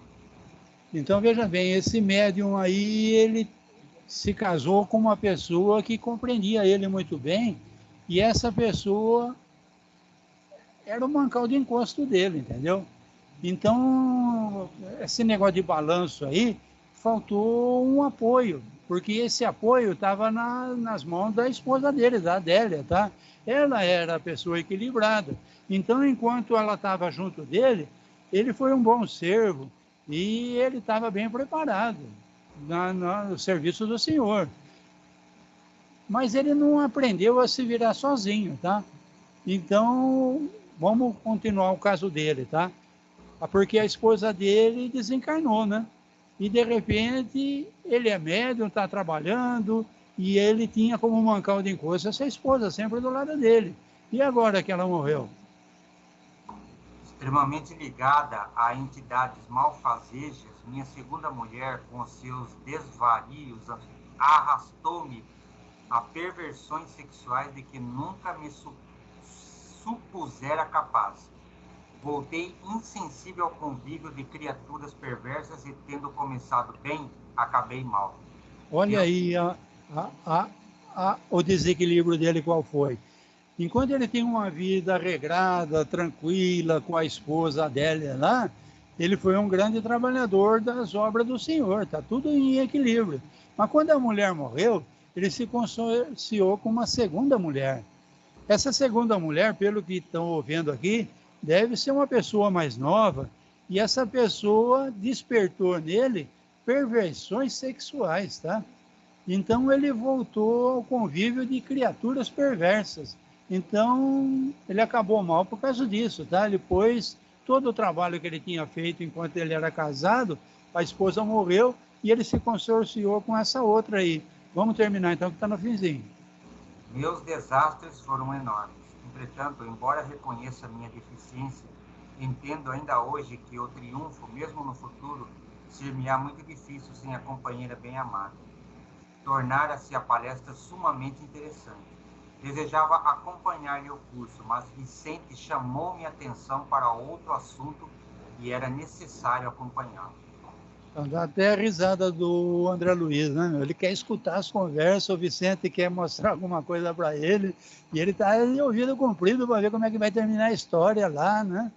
Speaker 1: Então, veja bem, esse médium aí, ele se casou com uma pessoa que compreendia ele muito bem, e essa pessoa era o mancal de encosto dele, entendeu? Então, esse negócio de balanço aí, faltou um apoio, porque esse apoio estava nas mãos da esposa dele, da Adélia, tá? Ela era a pessoa equilibrada. Então, enquanto ela estava junto dele, ele foi um bom servo e ele estava bem preparado no serviço do Senhor. Mas ele não aprendeu a se virar sozinho, tá? Então, vamos continuar o caso dele, tá? Porque a esposa dele desencarnou, né? E, de repente, ele é médium, está trabalhando, e ele tinha como mancal de encosto essa esposa sempre do lado dele. E agora que ela morreu?
Speaker 2: Extremamente ligada a entidades malfazejas, minha segunda mulher, com seus desvarios, arrastou-me a perversões sexuais de que nunca me supusera capaz. Voltei insensível ao convívio de criaturas perversas e, tendo começado bem, acabei mal.
Speaker 1: Olha aí o desequilíbrio dele qual foi. Enquanto ele tem uma vida regrada, tranquila, com a esposa Adélia lá, ele foi um grande trabalhador das obras do Senhor, está tudo em equilíbrio. Mas quando a mulher morreu, ele se consorciou com uma segunda mulher. Essa segunda mulher, pelo que estão ouvindo aqui, deve ser uma pessoa mais nova, e essa pessoa despertou nele perversões sexuais, tá? Então ele voltou ao convívio de criaturas perversas. Então ele acabou mal por causa disso, tá? Depois, todo o trabalho que ele tinha feito enquanto ele era casado, a esposa morreu e ele se consorciou com essa outra aí. Vamos terminar então, que está no finzinho.
Speaker 2: Meus desastres foram enormes. Entretanto, embora reconheça minha deficiência, entendo ainda hoje que o triunfo, mesmo no futuro, ser-me-á muito difícil sem a companheira bem-amada. Tornara-se a palestra sumamente interessante. Desejava acompanhar-lhe o curso, mas Vicente chamou minha atenção para outro assunto e era necessário acompanhá-lo.
Speaker 1: Dá até a risada do André Luiz, né? Ele quer escutar as conversas, o Vicente quer mostrar alguma coisa para ele, e ele está de ouvido comprido para ver como é que vai terminar a história lá, né?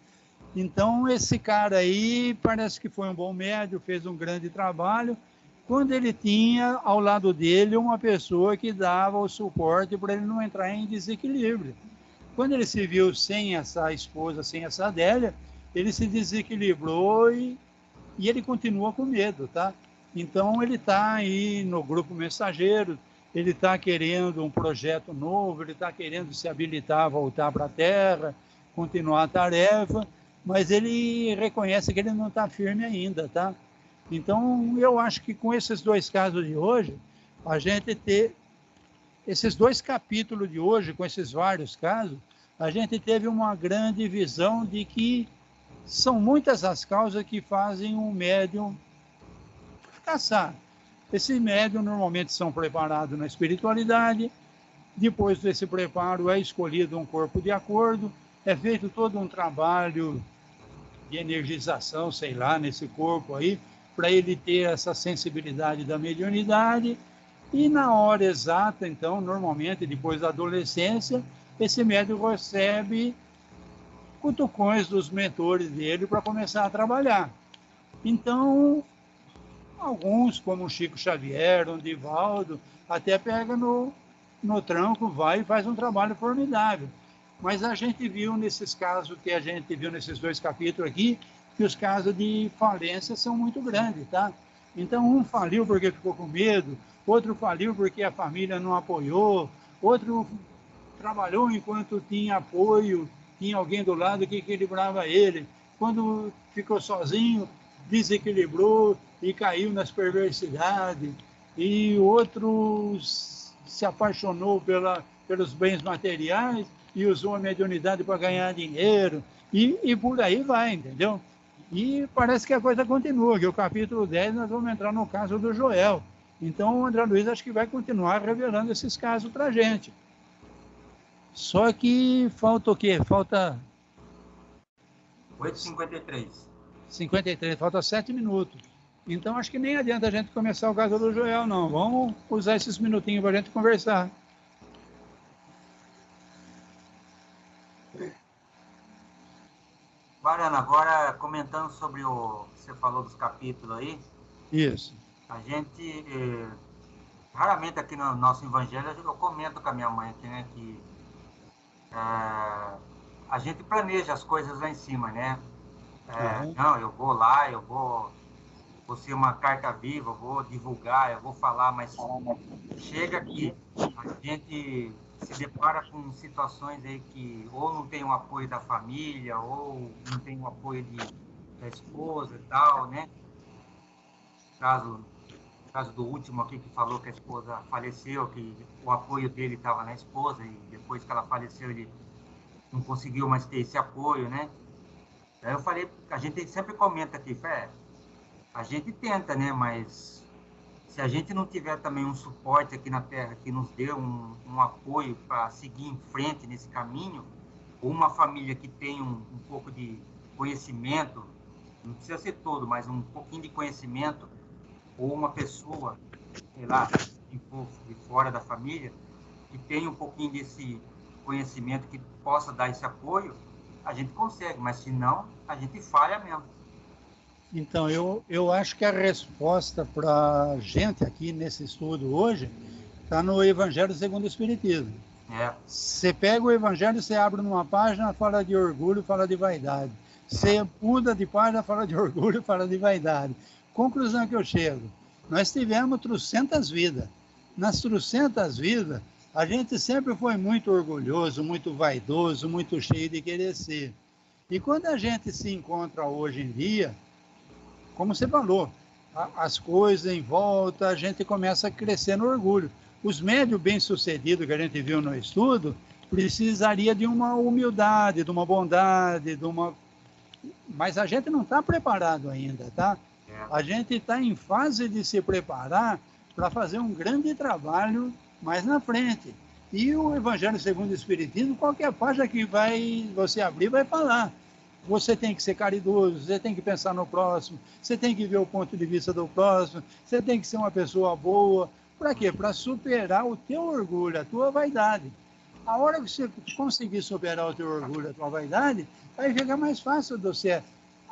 Speaker 1: Então, esse cara aí parece que foi um bom médium, fez um grande trabalho, quando ele tinha ao lado dele uma pessoa que dava o suporte para ele não entrar em desequilíbrio. Quando ele se viu sem essa esposa, sem essa Adélia, ele se desequilibrou e ele continua com medo, tá? Então ele está aí no grupo mensageiro, ele está querendo um projeto novo, ele está querendo se habilitar a voltar para a Terra, continuar a tarefa, mas ele reconhece que ele não está firme ainda, tá? Então eu acho que com esses dois casos de hoje, a gente ter esses dois capítulos de hoje, com esses vários casos, a gente teve uma grande visão de que são muitas as causas que fazem um médium fracassar. Esses médiums normalmente são preparados na espiritualidade, depois desse preparo é escolhido um corpo de acordo, é feito todo um trabalho de energização, sei lá, nesse corpo aí, para ele ter essa sensibilidade da mediunidade, e na hora exata, então, normalmente, depois da adolescência, esse médium recebe cutucões dos mentores dele para começar a trabalhar. Então, alguns, como o Chico Xavier, o Divaldo, até pega no tranco, vai e faz um trabalho formidável. Mas a gente viu nesses casos que a gente viu nesses dois capítulos aqui, que os casos de falência são muito grandes, tá? Então, um faliu porque ficou com medo, outro faliu porque a família não apoiou, outro trabalhou enquanto tinha apoio, tinha alguém do lado que equilibrava ele. Quando ficou sozinho, desequilibrou e caiu nas perversidades. E outro se apaixonou pelos bens materiais e usou a mediunidade para ganhar dinheiro. E por aí vai, entendeu? E parece que a coisa continua, que o capítulo 10 nós vamos entrar no caso do Joel. Então o André Luiz acho que vai continuar revelando esses casos para a gente. Só que falta o quê? Falta
Speaker 2: 8h53.
Speaker 1: 53, falta 7 minutos. Então acho que nem adianta a gente começar o caso do Joel, não. Vamos usar esses minutinhos para a gente conversar.
Speaker 2: Mariana, agora comentando sobre você falou dos capítulos aí.
Speaker 1: Isso.
Speaker 2: A gente, raramente aqui no nosso evangelho, eu comento com a minha mãe aqui, né, que a gente planeja as coisas lá em cima, né? Não, eu vou lá, eu vou ser uma carta viva, eu vou divulgar, eu vou falar, mas chega aqui, a gente se depara com situações aí que ou não tem o apoio da família, ou não tem o apoio da esposa e tal, né? Caso do último aqui que falou que a esposa faleceu, que o apoio dele estava na esposa, e depois que ela faleceu ele não conseguiu mais ter esse apoio, né? Aí eu falei, a gente sempre comenta aqui, a gente tenta, né? Mas se a gente não tiver também um suporte aqui na Terra que nos dê um apoio para seguir em frente nesse caminho, ou uma família que tem um pouco de conhecimento, não precisa ser todo, mas um pouquinho de conhecimento, ou uma pessoa, sei lá, de fora da família, que tenha um pouquinho desse conhecimento que possa dar esse apoio, a gente consegue, mas se não, a gente falha mesmo.
Speaker 1: Então, eu acho que a resposta para a gente aqui nesse estudo hoje está no Evangelho segundo o Espiritismo. Você pega o Evangelho, você abre numa página, fala de orgulho, fala de vaidade. Você muda de página, fala de orgulho, fala de vaidade. Conclusão que eu chego, nós tivemos 300 vidas. Nas 300 vidas, a gente sempre foi muito orgulhoso, muito vaidoso, muito cheio de querer ser. E quando a gente se encontra hoje em dia, como você falou, as coisas em volta, a gente começa a crescer no orgulho. Os médios bem-sucedidos que a gente viu no estudo, precisaria de uma humildade, de uma bondade, mas a gente não está preparado ainda, tá? A gente está em fase de se preparar para fazer um grande trabalho mais na frente. E o Evangelho segundo o Espiritismo, qualquer página que você abrir, vai falar. Você tem que ser caridoso, você tem que pensar no próximo, você tem que ver o ponto de vista do próximo, você tem que ser uma pessoa boa. Para quê? Para superar o teu orgulho, a tua vaidade. A hora que você conseguir superar o teu orgulho, a tua vaidade, vai ficar mais fácil de você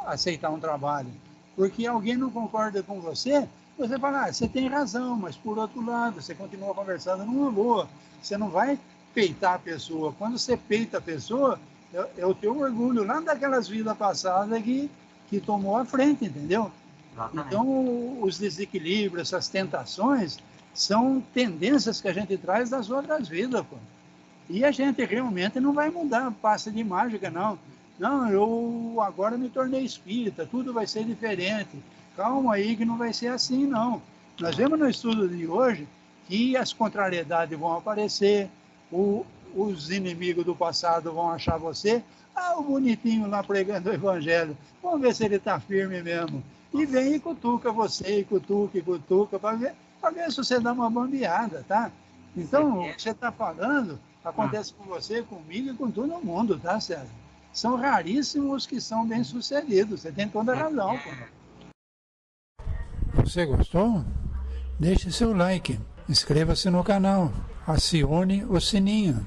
Speaker 1: aceitar um trabalho. Porque alguém não concorda com você, você fala, você tem razão, mas por outro lado, você continua conversando numa boa. Você não vai peitar a pessoa. Quando você peita a pessoa, é o teu orgulho lá daquelas vidas passadas que tomou a frente, entendeu? Exatamente. Então, os desequilíbrios, essas tentações, são tendências que a gente traz das outras vidas, pô. E a gente realmente não vai mudar, passe de mágica, não. Não, eu agora me tornei espírita, tudo vai ser diferente. Calma aí que não vai ser assim, não. Nós vemos no estudo de hoje que as contrariedades vão aparecer, os inimigos do passado vão achar você, o bonitinho lá pregando o evangelho, vamos ver se ele está firme mesmo. E vem e cutuca você, e cutuca, para ver se você dá uma bambeada, tá? Então, o que você está falando acontece com você, comigo e com todo mundo, tá, Sérgio? São raríssimos os que são bem-sucedidos, você tem toda a razão. Pô. Você gostou? Deixe seu like, inscreva-se no canal, acione o sininho.